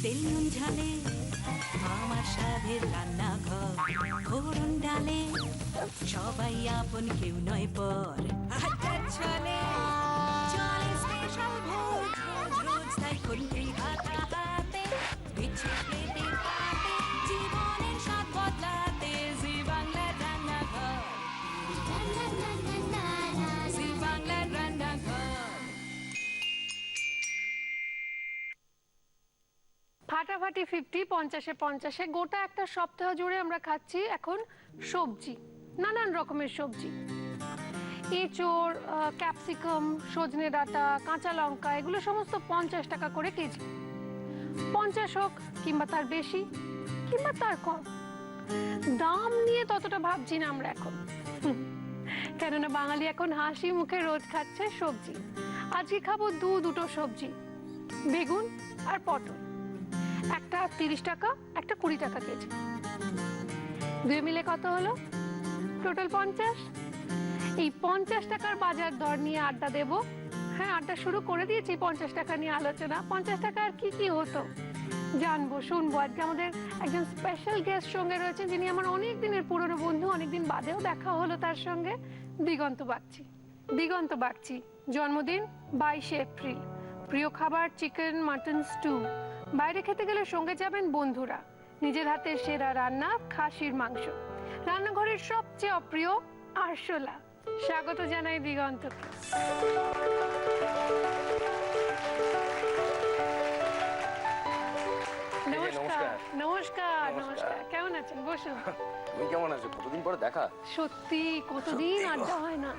তেল নুন ঝালে আমার স্বাদের রান্নাঘর, ফোড়ন ডালে সবাই আপন, কেউ নয় পর। আড্ডার ছলে চলে স্পেশাল ভোজ, রোজ রোজ তাই কোনটি হাতে বিচ্ছে প্লেটে পাতে, জীবনের স্বাদ বদলাতে জি বাংলার রান্নাঘর, জি বাংলার রান্নাঘর। ফাটাফাটি 50, 50-এ 50-এ গোটা একটা সপ্তাহ জুড়ে আমরা খাচ্ছি এখন সবজি, নানান রকমের সবজি। এঁচোড়, ক্যাপসিকাম, সজনে ডাঁটা, কাঁচা লঙ্কা, এগুলো সমস্ত 50 টাকা করে কেজি। 50 হোক কিংবা তার বেশি কিংবা তার কম, দাম নিয়ে ততটা ভাবছি না আমরা এখন, কেননা বাঙালি এখন হাসি মুখে রোজ খাচ্ছে সবজি। আজকে খাবো দুটো সবজি, বেগুন আর পটল। একটা 30 টাকা, একটা 20 টাকা কেজি। দুই মিলে কত হলো? টোটাল 50। এই 50 টাকার বাজার দর নিয়ে আড্ডা দেব। হ্যাঁ, আড্ডা শুরু করে দিয়েছি 50 টাকা নিয়ে আলোচনা। 50 টাকা আর কি কি হতো জানবো, শুনবো। আজকে আমাদের একজন স্পেশাল গেস্ট সঙ্গে রয়েছেন, যিনি আমার অনেক দিনের পুরনো বন্ধু, অনেকদিন বাদেও দেখা হলো তার সঙ্গে। দিগন্ত বাগচি। দিগন্ত বাগচি জন্মদিন 22শে এপ্রিল। প্রিয় খাবার চিকেন মাটন স্টু। বাইরে খেতে গেলে সঙ্গে যাবেন বন্ধুরা। নিজের হাতে সেরা রান্না খাসির মাংস। রান্নাঘরের সবচেয়ে অপ্রিয় আরশোলা। স্বাগত জানাই দিগন্তকে। নমস্কার নমস্কার নমস্কার, কেমন আছেন? বসুন। তুমি কেমন আছো? কতদিন পরে দেখা। সত্যি কতদিন আড্ডা হয় না।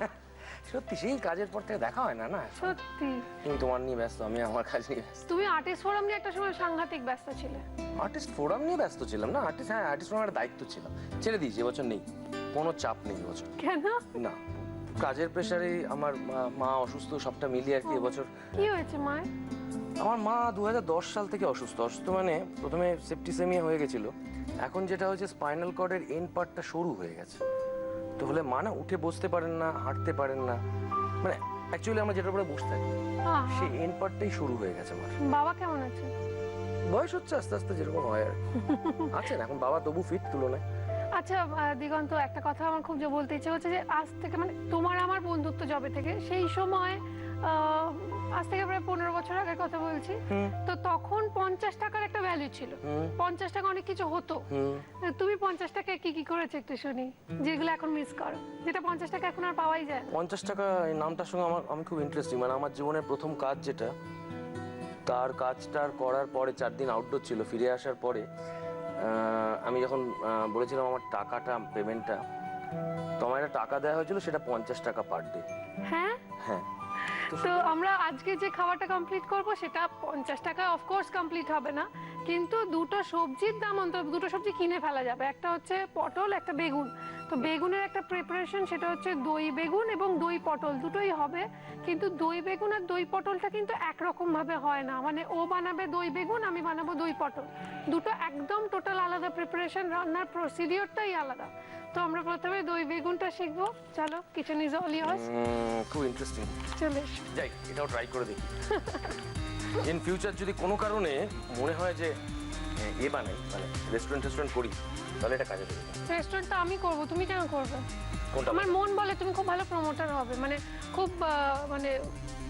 সত্যি সেই কাজের পর থেকে দেখা হয় না। না সত্যি। তুমি তোমার নিয়ে ব্যস্ত, আমি আমার কাজ নিয়ে ব্যস্ত। তুমি আর্টিস্ট ফোরাম নিয়ে একটা সময় সাংঘাতিক ব্যস্ত ছিলে। আর্টিস্ট ফোরাম নিয়ে ব্যস্ত ছিলাম না, আর্টিস্ট ফোরামের দায়িত্ব ছিলাম, ছেড়ে দিয়েছি। এবছর নেই, কোনো চাপ নেই এবছর। কেন? না, কাজের প্রেশারে আমার মা অসুস্থ, সবটা মিলিয়ে আর কি এবছর। কি হয়েছে মায়ের? আমার মা 2010 সাল থেকে অসুস্থ। মানে প্রথমে সেপ্টিসেমিয়া হয়ে গেছিল, এখন যেটা হচ্ছে স্পাইনাল কর্ডের এন্ড পার্টটা সরু হয়ে গেছে। তো হলে মা না উঠে বসতে পারেন না, হাঁটতে পারেন না, মানে অ্যাকচুয়ালি আমরা যেটার উপরে বসে থাকি সেই এন্ড পার্টটাই শুরু হয়ে গেছে আমার। বাবা কেমন আছে? বয়স হচ্ছে আস্তে আস্তে, যেরকম হয় আর আছেন এখন বাবা, তবু ফিট তুলনায়। আচ্ছা দিগন্ত, একটা কথা আমার খুব বলতে ইচ্ছে হচ্ছে যে আজ থেকে, মানে তোমার আমার বন্ধুত্ব যবে থেকে, সেই সময় আজ থেকে প্রায় 15 বছর আগের কথা বলছি, তো তখন 50 টাকার একটা ভ্যালু ছিল। 50 টাকা অনেক কিছু হতো। তুমি 50 টাকায় কি কি করেছো একটু শুনি, যেগুলো এখন মিস করো, যেটা 50 টাকা এখন আর পাওয়াই যায় না। 50 টাকা এই নামটার সঙ্গে আমি খুব ইন্টারেস্টিং। মানে আমার জীবনের প্রথম কাজ যেটা, তার কাজটার করার পরে 4 দিন আউটডোর ছিল, ফিরে আসার পরে আমি যখন বলেছিলাম আমার টাকাটা, পেমেন্টটা, তো আমার একটা টাকা দেওয়া হয়েছিল, সেটা 50 টাকা পার ডে। হ্যাঁ হ্যাঁ। তো আমরা আজকে যে খাবারটা কমপ্লিট করব সেটা 50 টাকায় অফকোর্স কমপ্লিট হবে না, কিন্তু দুটো সবজির দাম অন্তত, দুটো সবজি কিনে ফেলা যাবে। একটা হচ্ছে পটল, একটা বেগুন। তো বেগুনের একটা প্রিপারেশন, সেটা হচ্ছে দই বেগুন এবং দই পটল দুটোই হবে। কিন্তু দই বেগুন আর দই পটলটা কিন্তু একরকম ভাবে হয় না। মানে ও বানাবে দই বেগুন, আমি বানাবো দই পটল, দুটো একদম টোটাল আলাদা প্রিপারেশন, রান্নার প্রসিডিওরটাই আলাদা। তো আমরা প্রথমে দই বেগুনটা শিখবো। চলো, কিচেন ইজ অল ইয়ার্স। খুব ইন্টারেস্টিং। চলে যাই, এটাও ট্রাই করে দেখি। ইন ফিউচার যদি কোনো কারণে মনে হয় যে বানাই, মানে রেস্টুরেন্ট করি, তাহলে এটা কাজে দেবে। রেস্টুরেন্টটা আমি করব, তুমি কেন করবে? কোনটা? আমার মন বলে তুমি খুব ভালো প্রমোটার হবে, মানে খুব মানে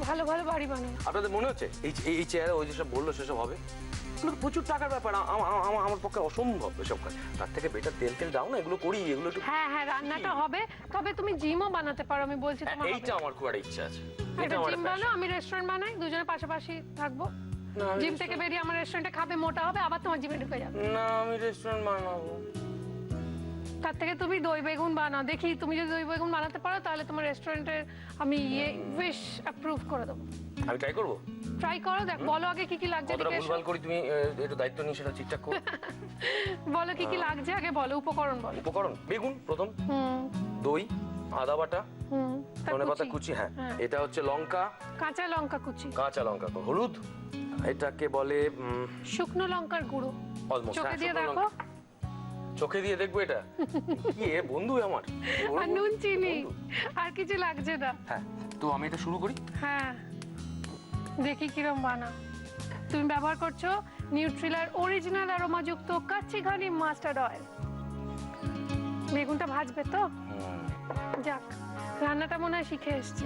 ভালো ভালো বাড়ি বানাবে। আপনাদের মনে হচ্ছে এই চেয়ারে ওই যেসব বললো সেসব হবে? এগুলো প্রচুর টাকার ব্যাপার, আমার পক্ষে অসম্ভব এসব কাজ। তার থেকে বেটার তেল দাও না, এগুলো করি, এগুলো একটু। হ্যাঁ হ্যাঁ, রান্নাটা হবে, তবে তুমি জিমও বানাতে পারো, আমি বলছি তোমার। এইটা আমার খুব একটা ইচ্ছা আছে। এটা জিম বানো, আমি রেস্টুরেন্ট বানাই, দুজনে পাশাপাশি থাকবো। জিম থেকে বেরিয়ে আমার রেস্টুরেন্টে খাবে, মোটা হবে, আবার তোমার জিমে ঢুকে যাবে। না, আমি রেস্টুরেন্ট বানাবো। তার থেকে তুমি দই বেগুন বানাও, দেখি তুমি যদি দই বেগুন বানাতে পারো তাহলে তোমার রেস্টুরেন্টের আমি উইশ অ্যাপ্রুভ করে দেবো। আমি ট্রাই করবো। ট্রাই করো, দেখ, বলো আগে কি কি লাগছে। কতটা ভুলভাল করি তুমি একটু দায়িত্ব নিয়ে সেটা ঠিকঠাক করো। বলো কি কি লাগছে আগে, বলো উপকরণ বলো। উপকরণ: বেগুন প্রথম, দই, আদা বাটা, ধনেপাতা কুচি, হ্যাঁ, এটা হচ্ছে লঙ্কা, কাঁচা লঙ্কা কুচি, কাঁচা লঙ্কা, হলুদ, এটাকে বলে শুকনো লঙ্কার গুঁড়ো। অলমোস্ট চোখে দিয়ে দেখো, চোখে দিয়ে দেখবো এটা কি এ বন্ধু আমার আর নুন চিনি আর কিছু লাগছে না। হ্যাঁ, তো আমি এটা শুরু করি। হ্যাঁ, দেখি কিরম বানা। তুমি ব্যবহার করছো নিউট্রিলার অরিজিনাল অ্যারোমাযুক্ত কাচ্চি ঘানি মাস্টার্ড অয়েল। বেগুনটা ভাজবে তো? যাক, রান্নাটা মনে হয় শিখে এসছে।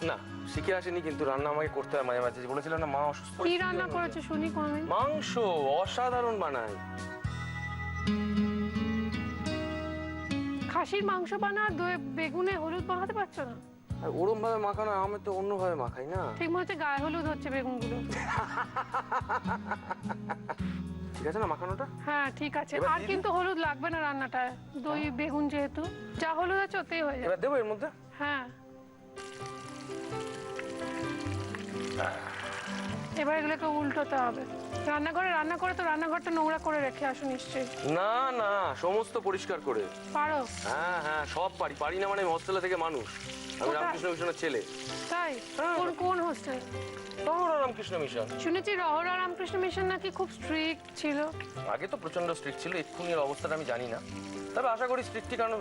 না, শিখে আসেনি, কিন্তু রান্না আমাকে করতে হয় মাঝে মাঝে। বলেছিলাম না মা অসুস্থ। কি রান্না করেছো শুনি কমে? মাংস অসাধারণ বানাই। খাসির মাংস বানা বেগুনে হলুদ মাখাতে পারছো না? আর ওরম ভাবে মাখানো, আমি তো অন্য ভাবে মাখাই না। ঠিক মনে হচ্ছে গায়ে হলুদ হচ্ছে বেগুনগুলো। ঠিক আছে না মাখানোটা? হ্যাঁ ঠিক আছে। এবার আর দিয়ে কিন্তু হলুদ লাগবে না রান্নাটায়, দই বেগুন যেহেতু যা হলুদ আছে ওতেই হয়ে যাবে। এবার দেবো এর মধ্যে? হ্যাঁ, এবার এগুলোকে উল্টোতে হবে। রান্নাঘরে রান্না করে তো রান্নাঘরটা নোংরা করে রেখে আসো নিশ্চয়ই। না না, সমস্ত পরিষ্কার করে। পারো? হ্যাঁ হ্যাঁ, সব পারি। পারি না মানে আমি হোস্টেলে থেকে মানুষ, আমি কোথায়? রামকৃষ্ণ মিশনের ছেলে। তাই? হ্যাঁ। কোন কোন হোস্টেল? রহরা রামকৃষ্ণ মিশন। শুনেছি রহরা রামকৃষ্ণ মিশন নাকি খুব স্ট্রিক্ট ছিল। আগে তো প্রচন্ড স্ট্রিক্ট ছিল, এক্ষুনি এর অবস্থাটা আমি জানি না। তবে আশা করি স্ট্রিক্টই, কারণ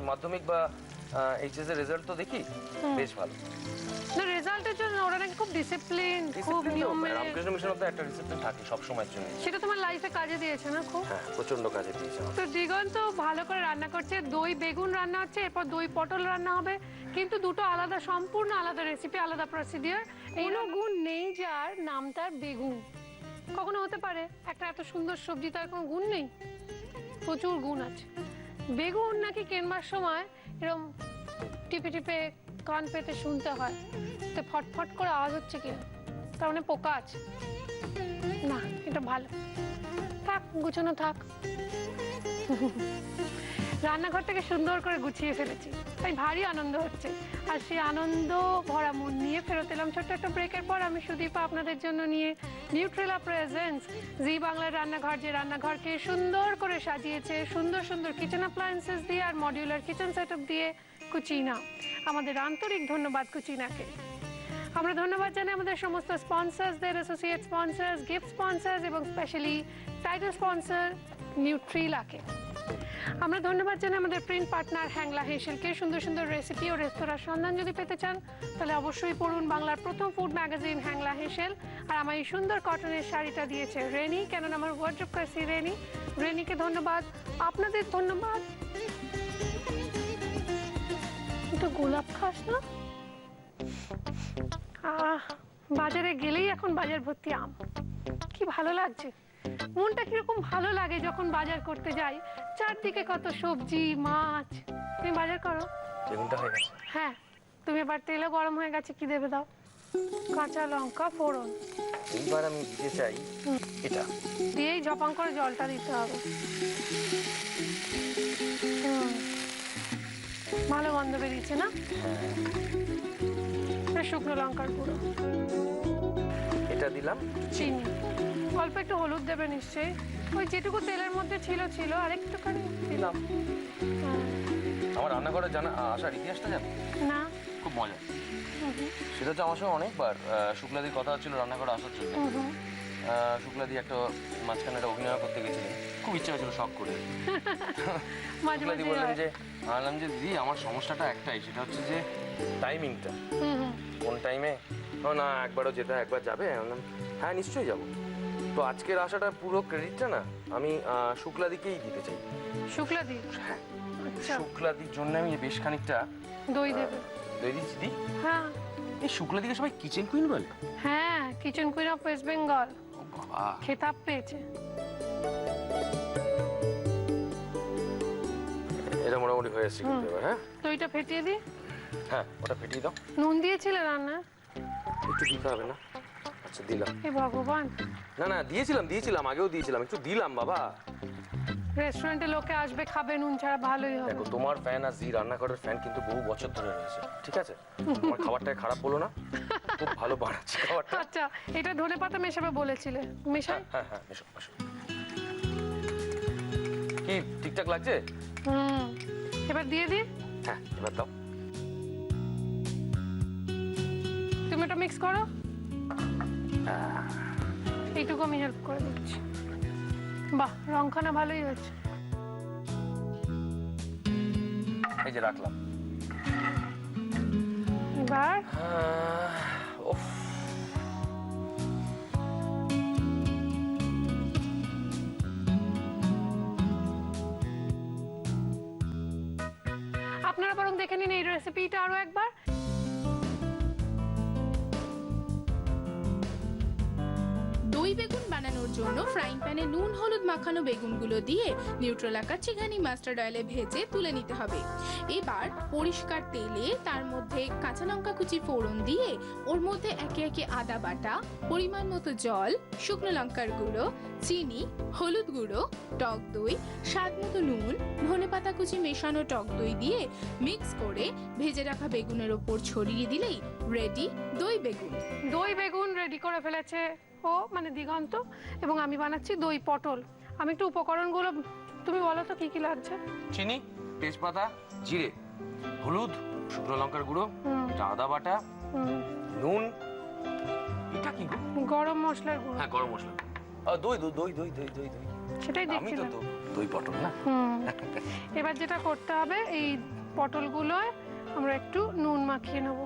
মাধ্যমিক বা এইচএস এর রেজাল্ট তো দেখি বেশ ভালো। না, রেজাল্টের জন্য ওরা নাকি খুব ডিসিপ্লিন, খুব নিয়মে। রামকৃষ্ণ মিশনের মধ্যে একটা ডিসিপ্লিন থাকে সব সময়ের জন্য। সেটা তোমার লাইফে কাজে দিয়েছে না খুব? হ্যাঁ, প্রচন্ড কাজে দিয়েছে আমার। তো দিগন্ত ভালো করে রান্না করছে, দই বেগুন রান্না হচ্ছে, এরপর দই পটল রান্না হবে, কিন্তু দুটো আলাদা, সম্পূর্ণ আলাদা রেসিপি, আলাদা প্রসিডিওর। কোনো গুণ নেই যার নাম তার বেগুন। কখনো হতে পারে একটা এত সুন্দর সবজি তার কোনো গুণ নেই? প্রচুর গুণ আছে। বেগুন নাকি কেনবার সময় এরকম টিপে টিপে কান পেতে শুনতে হয়, তো ফটফট করে আওয়াজ হচ্ছে কিনা, তার মানে পোকা আছে। না, এটা ভালো থাক, গুছানো থাক। রান্নাঘরটাকে সুন্দর করে গুছিয়ে ফেলেছি, তাই ভারী আনন্দ হচ্ছে। আর সেই আনন্দ ভরা মন নিয়ে ফেরত এলাম ছোট্ট একটা ব্রেকের পর। আমি সুদীপা আপনাদের জন্য নিয়ে নিউট্রেলা প্রেজেন্টস জি বাংলার রান্নাঘর, যে রান্নাঘরকে সুন্দর করে সাজিয়েছে সুন্দর সুন্দর কিচেন অ্যাপ্লায়েন্সেস দিয়ে আর মডিউলার কিচেন সেটআপ দিয়ে কুচিনা। আমাদের আন্তরিক ধন্যবাদ কুচিনাকে। আমরা ধন্যবাদ জানাই আমাদের সমস্ত স্পন্সরসদের, অ্যাসোসিয়েট স্পন্সরস, গিফট স্পন্সরস এবং স্পেশালি টাইটেল স্পন্সর নিউট্রিলাকে। আমরা ধন্যবাদ জানাই আমাদের প্রিন্ট পার্টনার হ্যাংলা হেসেলকে। সুন্দর সুন্দর রেসিপি ও রেস্তোরাঁর সন্ধান যদি পেতে চান তাহলে অবশ্যই পড়ুন বাংলার প্রথম ফুড ম্যাগাজিন হ্যাংলা হেসেল। আর আমার এই সুন্দর কটনের শাড়িটা দিয়েছে রেনি, কেননা আমার ওয়ার্ড্রোব কাছে রেনি। রেনিকে ধন্যবাদ, আপনাদের ধন্যবাদ। তো গোলাপ খাস না? বাজারে গেলেই এখন বাজার ভর্তি আম, কি ভালো লাগছে। মনটা কিরকম ভালো লাগে যখন বাজার করতে যাই, চারদিকে কত সবজি মাছ। তুমি বাজার করো? বেগুনটা হয়ে গেছে। হ্যাঁ, তুমি এবার তেলও গরম হয়ে গেছে, কি দেবে দাও? কাঁচা লঙ্কা ফোড়ন। এইবার আমি দিতে চাই এটা, দিয়েই ঝপাং করে জলটা দিতে হবে। ভালো গন্ধ বেরিয়েছে না? শুকনো লঙ্কার গুঁড়ো, এটা দিলাম, চিনি, অল্প একটু হলুদ দেবে নিশ্চয়ই। ওই যেটুকু তেলের মধ্যে ছিল আরেকটুখানি দিলাম। আমার রান্নাঘরে জানা আসার ইতিহাসটা জানো? না। খুব মজা। সেটা হচ্ছে আমার সঙ্গে অনেকবার শুক্লাদির কথা হচ্ছিল রান্নাঘরে আসার জন্য। শুক্লাদি একটা মাঝখানে একটা অভিনয় করতে গেছিলেন, খুব ইচ্ছা হয়েছিল শখ করে। শুক্লাদি বললেন যে, আনলাম যে দিদি আমার সমস্যাটা একটাই, সেটা হচ্ছে যে টাইমিংটা, কোন টাইমে। না একবারও যেতে একবার যাবে? হ্যাঁ নিশ্চয়ই যাবো। তো আজকের আসাটা পুরো ক্রেডিটটা না আমি শুক্লাদিকেই দিতে চাই। শুক্লাদি? হ্যাঁ, আচ্ছা। শুক্লাদির জন্য আমি বেশ খানিকটা দই দেবে। দই দিচ্ছি দি। হ্যাঁ। এই শুক্লাদিকে সবাই কিচেন কুইন বলে? হ্যাঁ, kitchen queen of West Bengal ও বাবা, খেতাব পেয়েছে। এটা মোটামুটি হয়ে এসেছে কিন্তু এবার। হ্যাঁ, দইটা ফেটিয়ে দি। হ্যাঁ ওটা ফেটিয়ে দাও। নুন দিয়েছিলে রান্না? একটু দিতে হবে না? আচ্ছা দিলাম। হে ভগবান, না না দিয়েছিলাম, আগেও দিয়েছিলাম, একটু দিলাম বাবা। রেস্টুরেন্টে লোকে আসবে খাবে, নুন ছাড়া ভালোই হবে। দেখো তোমার ফ্যান আর জি রান্নাঘরের ফ্যান কিন্তু বহু বছর ধরে রয়েছে, ঠিক আছে? আমার খাবারটা খারাপ বলো না, খুব ভালো বানাচ্ছে খাবারটা। আচ্ছা, এটা ধনেপাতা মেশাবে বলেছিলে, মেশাই? হ্যাঁ হ্যাঁ মেশো মেশো। কি ঠিকঠাক লাগছে? এবার দিয়ে দি। হ্যাঁ এবার দাও। তুমি এটা মিক্স করো, এইটুকু আমি হেল্প করে দিচ্ছি। বাহ, রংখানা ভালোই হয়েছে। এই যে রাখলাম। এবার উফ, আপনারা বরং দেখে নিন এই রেসিপিটা আরো একবার। দই বেগুন বানানোর জন্য ফ্রাইং প্যানে নুন হলুদ মাখানো বেগুনগুলো দিয়ে নিউট্রাল চিকেনি মাস্টার্ড অয়েলে ভেজে তুলে নিতে হবে। এবার পরিষ্কার তেলে তার মধ্যে কাঁচা লঙ্কা কুচি ফোড়ন দিয়ে ওর মধ্যে একে একে আদা বাটা, পরিমাণ মতো জল, শুকনো লঙ্কার গুঁড়ো, চিনি, হলুদ গুঁড়ো, টক দই, স্বাদ মতো নুন, ধনেপাতা কুচি মেশানো টক দই দিয়ে মিক্স করে ভেজে রাখা বেগুনের ওপর ছড়িয়ে দিলেই রেডি দই বেগুন। দই বেগুন রেডি করে ফেলেছে ও, মানে দিগন্ত, এবং আমি বানাচ্ছি দই পটল। আমি একটু উপকরণগুলো তুমি বলো তো কি কি লাগছে। চিনি, তেজপাতা, জিরে, হলুদ, শুকনো লঙ্কার গুঁড়ো, এটা আদা বাটা, নুন, এটা কি গো? গরম মশলার গুঁড়ো। হ্যাঁ, গরম মশলা, দই দই দই দই দই দই দই সেটাই আমি তো দেখছিলাম। দই পটল না। এবার যেটা করতে হবে, এই পটলগুলোয় আমরা একটু নুন মাখিয়ে নেব।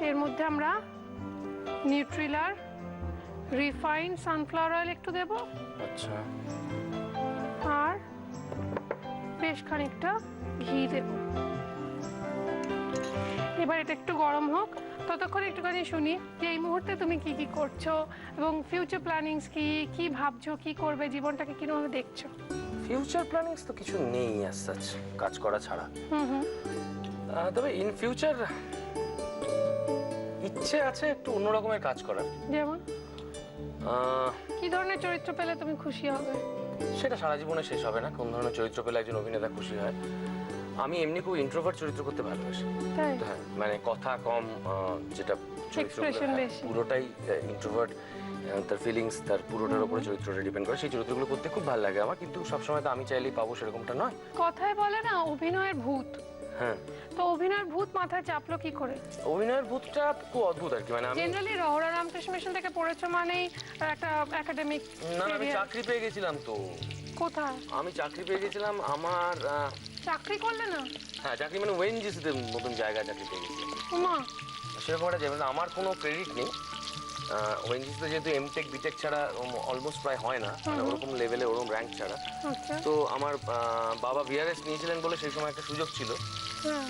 এর মধ্যে আমরা নিউট্রিলার রিফাইন্ড সানফ্লাওয়ার অয়েল একটু দেব, আচ্ছা, আর বেশ খানিকটা ঘি দেব। এবার এটা একটু গরম হোক, ততক্ষণ একটুখানি শুনি যে এই মুহূর্তে তুমি কি কি করছো এবং ফিউচার প্ল্যানিংস কি, কি ভাবছো, কি করবে, জীবনটাকে কিভাবে দেখছো। ফিউচার প্ল্যানিংস তো কিছু নেই অ্যাজ সাচ, কাজ করা ছাড়া। হুম। তবে ইন ফিউচার ইচ্ছে আছে একটু অন্য রকমের কাজ করার। যেমন আহ, কি ধরনের চরিত্র পেলে তুমি খুশি হবে? সেটা সারা জীবনে শেষ হবে না, কোন ধরনের চরিত্র পেলে একজন অভিনেতা খুশি হয়। আমি এমনি খুব ইন্ট্রোভার্ট চরিত্র করতে ভালোবাসি। তাই? হ্যাঁ, মানে কথা কম, যেটা Expression বেশি। পুরোটাই ইন্ট্রোভার্ট, তার ফিলিংস তার পুরোটার উপরে চরিত্রটা ডিপেন্ড করে। সেই চরিত্রগুলো করতে খুব ভালো লাগে আমার, কিন্তু সবসময় তো আমি চাইলেই পাবো সেরকমটা নয়। কথায় বলে না অভিনয়ের ভূত, হ্যাঁ, তো অভিনয়ের ভূত মাথায় চাপলো কি করে? অভিনয়ের ভূতটা খুব অদ্ভুত আর কি। মানে আমি জেনারেলি রহরা রামকৃষ্ণ মিশন থেকে পড়েছো মানেই একটা একাডেমিক। না, আমি চাকরি পেয়ে গেছিলাম তো। কোথায়? আমি চাকরি পেয়ে গেছিলাম আমার চাকরি করলে না? হ্যাঁ, চাকরি মানে ওএনজিসিতে মতন জায়গায় চাকরি পেয়ে গেছিলাম। উমা, সেরকম একটা জায়গা, আমার কোনো ক্রেডিট নেই। ওএনজিসিতে যেহেতু এমটেক বিটেক ছাড়া অলমোস্ট প্রায় হয় না, মানে ওরকম লেভেলে ওরকম র্যাঙ্ক ছাড়া। আচ্ছা। তো আমার বাবা ভিআরএস নিয়েছিলেন বলে সেই সময় একটা সুযোগ ছিল, হ্যাঁ।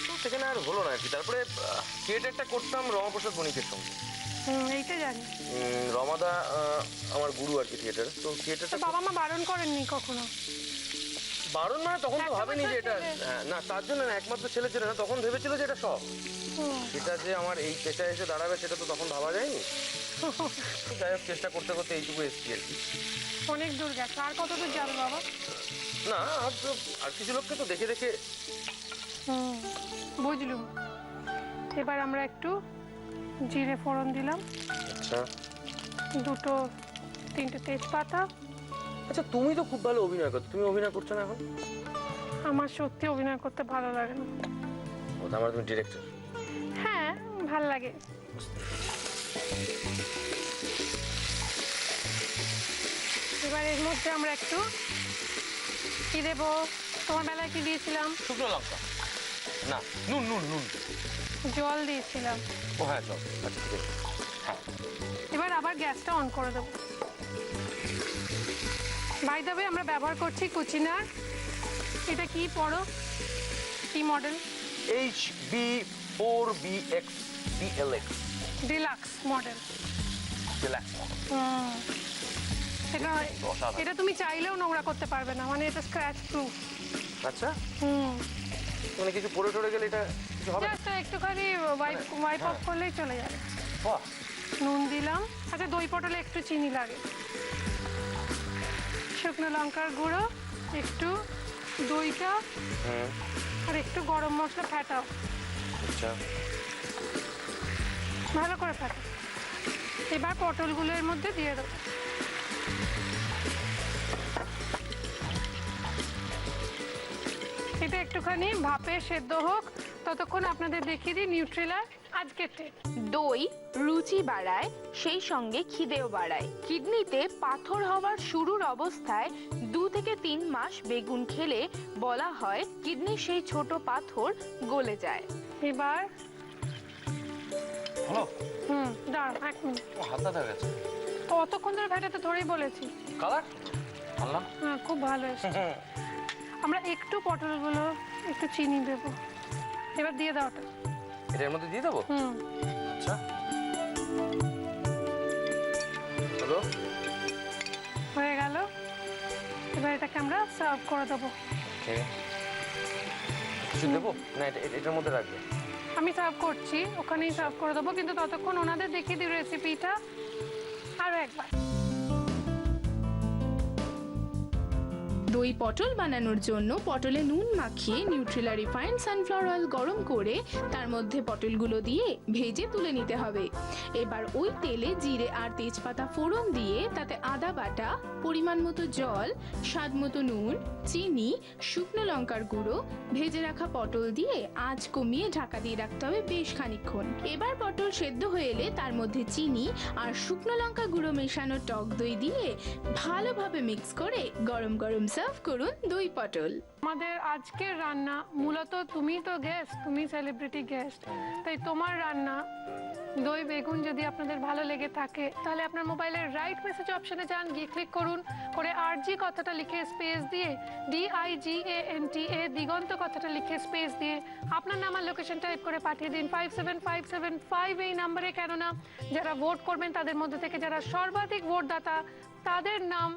তো সেখানে আর হলো না আর কি। তারপরে থিয়েটারটা করতাম রমাপ্রসাদ বণিকের সঙ্গে। এইটা জানি। রমাদা আমার গুরু আর কি থিয়েটার। তো থিয়েটারটা বাবা মা বারণ করেননি কখনো? বারণ মানে তখন তো ভাবেনি যে এটা, ছেলে। হ্যাঁ, না তার জন্য না, একমাত্র ছেলে ছিল না, তখন ভেবেছিল যে এটা শখ। সেটা যে আমার এই পেশায় এসে দাঁড়াবে সেটা তো তখন ভাবা যায়নি। যাই হোক, চেষ্টা করতে করতে এইটুকু এসেছি আর কি। অনেক দূর গেছে, আর কত দূর যাবে বাবা? না, আর কিছু লোককে তো দেখে দেখে। বুঝলুম। এবার আমরা একটু জিরে ফোড়ন দিলাম, আচ্ছা দুটো তিনটে তেজপাতা। আচ্ছা, তুমি তো খুব ভালো অভিনয় করছো, তুমি অভিনয় করছো না এখন? আমার সত্যি অভিনয় করতে ভালো লাগে না। ও, আমার তুমি ডিরেক্টর। হ্যাঁ, ভাল লাগে। এবার এর মধ্যে আমরা একটু কি দেবো, তোমার বেলায় কি দিয়েছিলাম? শুকনো লঙ্কা না, নুন নুন নুন। জল দিয়েছিলাম। ও হ্যাঁ, চল, আচ্ছা ঠিক আছে। হ্যাঁ, এবার আবার গ্যাসটা অন করে দেবো। বাই দ্য ওয়ে, আমরা ব্যবহার করছি কুচিনার। এটা কি পড়ো, কি model? HB4BX DLX deluxe model. Deluxe. এটা অসাধারণ। এটা তুমি চাইলেও নোংরা করতে পারবে না, মানে এটা স্ক্র্যাচ প্রুফ। আচ্ছা, মানে কিছু পড়ে টরে গেলে এটা কিছু হবে না? জাস্ট একটুখানি ওয়াইপ অফ করলেই চলে যাবে। বাহ, নুন দিলাম। আচ্ছা, দই পটলে একটু চিনি লাগে। শুকনো লঙ্কার গুঁড়ো, একটু দইটা, আর একটু গরম মশলা ফেটাও। আচ্ছা, ভালো করে ফেটাও। এবার পটলগুলো এর মধ্যে দিয়ে দেবো। এটা একটুখানি ভাপে সেদ্ধ হোক, ততক্ষণ আপনাদের দেখিয়ে দিই নিউট্রিলার আজকের টিপ। দই রুচি বাড়ায়, সেই সঙ্গে খিদেও বাড়ায়। কিডনিতে পাথর হওয়ার শুরুর অবস্থায় 2 থেকে 3 মাস বেগুন খেলে বলা হয় কিডনির সেই ছোট পাথর গলে যায়। এবার হলো দাঁড়াও 1 মিনিট। হাতটা দেখা গেছে অতক্ষণ ধরে ভাইটাতে ধরেই বলেছি। কালার আনলাম। হ্যাঁ, খুব ভালো এসেছে। আমরা একটু পটলগুলো একটু চিনি দেবো। এবার দিয়ে দাও ওটা। এটার মধ্যে দিয়ে দেবো? আচ্ছা হলো, হয়ে গেল। এবার এটাকে আমরা সার্ভ করে দেবো। কিছু দেবো না? এটার মধ্যে রাখবে? আমি সার্ভ করছি, ওখানেই সার্ভ করে দেবো, কিন্তু ততক্ষণ ওনাদের দেখিয়ে দিই রেসিপিটা আরো একবার। দই পটল বানানোর জন্য পটলে নুন মাখিয়ে নিউট্রেলা রিফাইন্ড সানফ্লাওয়ার অয়েল গরম করে তার মধ্যে পটলগুলো দিয়ে ভেজে তুলে নিতে হবে। এবার ওই তেলে জিরে আর তেজপাতা ফোড়ন দিয়ে তাতে আদা বাটা, পরিমাণ মতো জল, স্বাদ মতো নুন, চিনি, শুকনো লঙ্কার গুঁড়ো, ভেজে রাখা পটল দিয়ে আঁচ কমিয়ে ঢাকা দিয়ে রাখতে হবে বেশ খানিকক্ষণ। এবার পটল সেদ্ধ হয়ে এলে তার মধ্যে চিনি আর শুকনো লঙ্কা গুঁড়ো মেশানো টক দই দিয়ে ভালোভাবে মিক্স করে গরম গরম সার্ভ করুন দই পটল। আমাদের আজকের রান্না মূলত, তুমি তো গেস্ট, তুমি সেলিব্রিটি গেস্ট, তাই তোমার রান্না দই বেগুন যদি আপনাদের ভালো লেগে থাকে তাহলে আপনার মোবাইলের রাইট মেসেজ অপশনে যান, গিয়ে ক্লিক করুন, করে আরজি কথাটা লিখে স্পেস দিয়ে DIGANTA দিগন্ত কথাটা লিখে স্পেস দিয়ে আপনার নাম আর লোকেশন টাইপ করে পাঠিয়ে দিন 57575 এই নম্বরে। কেননা যারা ভোট করবেন তাদের মধ্যে থেকে যারা সর্বাধিক ভোটদাতা তাদের নাম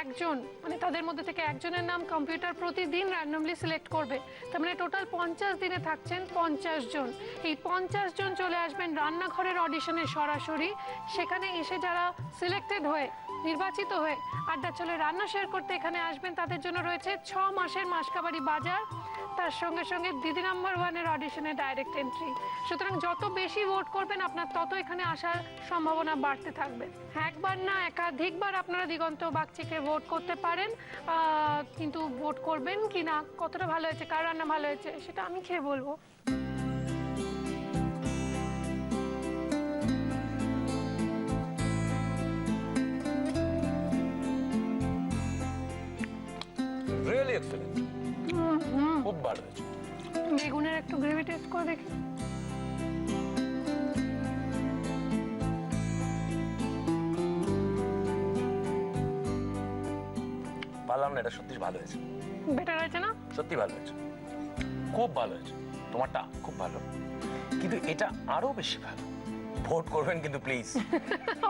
একজন, মানে তাদের মধ্যে থেকে একজনের নাম কম্পিউটার প্রতিদিন র্যান্ডমলি সিলেক্ট করবে। তার মানে টোটাল 50 দিনে থাকছেন 50 জন। এই 50 জন চলে আসবেন রান্নাঘরের অডিশনে সরাসরি। সেখানে এসে যারা সিলেক্টেড হয়ে নির্বাচিত হয়ে আড্ডা চলে রান্না শেয়ার করতে এখানে আসবেন, তাদের জন্য রয়েছে 6 মাসের মাসকাবারি বাজার, তার সঙ্গে সঙ্গে দিদি নাম্বার 1-এর অডিশনে ডাইরেক্ট এন্ট্রি। সুতরাং যত বেশি ভোট করবেন আপনার তত এখানে আসার সম্ভাবনা বাড়তে থাকবে। একবার না একাধিকবার আপনারা দিগন্ত বাগচিকে ভোট করতে পারেন, কিন্তু ভোট করবেন কি না, কতটা ভালো হয়েছে, কার রান্না ভালো হয়েছে সেটা আমি খেয়ে বলবো। রিয়েলি এক্সেলেন্ট, খুব ভালো হয়েছে। বেগুনের একটু গ্রেভি টেস্ট করে দেখি। পারলাম না, এটা সত্যি ভালো হয়েছে। বেটার হয়েছে না? সত্যি ভালো হয়েছে, খুব ভালো হয়েছে। তোমারটা খুব ভালো, কিন্তু এটা আরো বেশি ভালো। ভোট করবেন কিন্তু প্লিজ।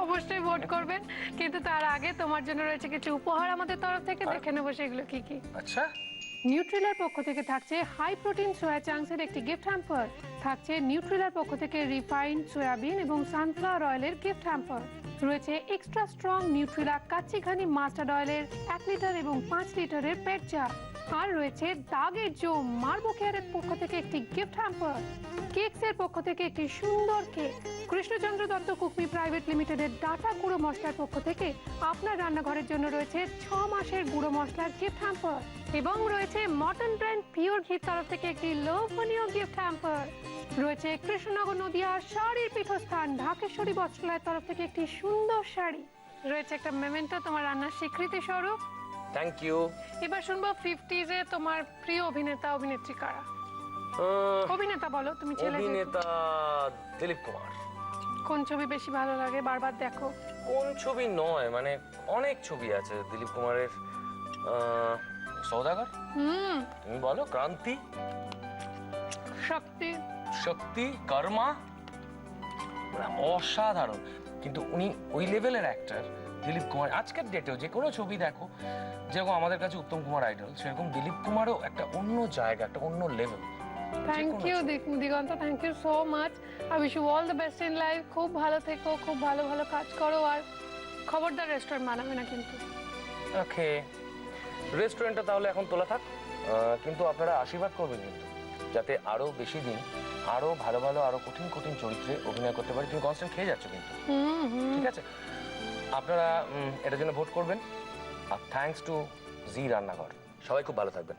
অবশ্যই ভোট করবেন, কিন্তু তার আগে তোমার জন্য রয়েছে কিছু উপহার আমাদের তরফ থেকে, দেখে নেবো সেগুলো কি কি। আচ্ছা, নিউট্রিলার পক্ষ থেকে থাকছে হাই প্রোটিন সোয়া চাংসের একটি গিফট হ্যাম্পার, থাকছে নিউট্রিলার পক্ষ থেকে রিফাইন্ড সয়াবিন এবং সানফ্লাওয়ার অয়েলের গিফট হ্যাম্পার, রয়েছে extra strong Nutrela kachi ghani mustard অয়েলের 1 লিটার এবং 5 লিটারের পেট জার, আর রয়েছে দাগের জো মার্বো কেয়ারের পক্ষ থেকে একটি গিফট হ্যাম্পার, কেকসের পক্ষ থেকে একটি সুন্দর কেক, কৃষ্ণচন্দ্র দত্ত কুকমি প্রাইভেট লিমিটেডের ডাটা গুঁড়ো মশলার পক্ষ থেকে আপনার রান্নাঘরের জন্য রয়েছে 6 মাসের গুঁড়ো মশলার গিফট হ্যাম্পার, এবং রয়েছে মটন ব্র্যান্ড পিওর ঘির তরফ থেকে একটি লোভনীয় গিফট হ্যাম্পার, রয়েছে কৃষ্ণনগর নদিয়া শাড়ির পীঠস্থান ঢাকেশ্বরী বস্ত্রালয়ের তরফ থেকে একটি সুন্দর শাড়ি, রয়েছে একটা মেমেন্টো তোমার রান্নার স্বীকৃতি স্বরূপ। Thank you. এবার শুনবো 50s এ তোমার প্রিয় অভিনেতা অভিনেত্রী কারা? অভিনেতা বলো, তুমি ছেলে যেহেতু। অভিনেতা দিলীপ কুমার। কোন ছবি বেশি ভালো লাগে, বারবার দেখো? কোন ছবি নয়, মানে অনেক ছবি আছে দিলীপ কুমারের। সওদাগর, তুমি বলো, ক্রান্তি, শক্তি, শক্তি, কর্মা, মানে অসাধারণ। কিন্তু উনি ওই লেভেলের অ্যাক্টর দিলীপ কুমার। আজকের ডেটেও যে কোনো ছবি দেখো, যেরকম আমাদের কাছে উত্তম কুমার আইডল, সেরকম দিলীপ কুমারও একটা অন্য জায়গা, একটা অন্য level. Thank you Diganta, thank you so much. I wish you all the best in life. খুব ভালো থেকো, খুব ভালো ভালো কাজ করো, আর খবরদার রেস্টুরেন্ট বানাবে না কিন্তু। ওকে, রেস্টুরেন্টটা তাহলে এখন তোলা থাক, কিন্তু আপনারা আশীর্বাদ করবেন কিন্তু যাতে আরো বেশি দিন আরো ভালো ভালো আরো কঠিন কঠিন চরিত্রে অভিনয় করতে পারি। তুমি কনস্ট্যান্ট খেয়ে যাচ্ছ কিন্তু, ঠিক আছে? আপনারা এটার জন্য ভোট করবেন। আর থ্যাঙ্কস টু জি রান্নাঘর। সবাই খুব ভালো থাকবেন।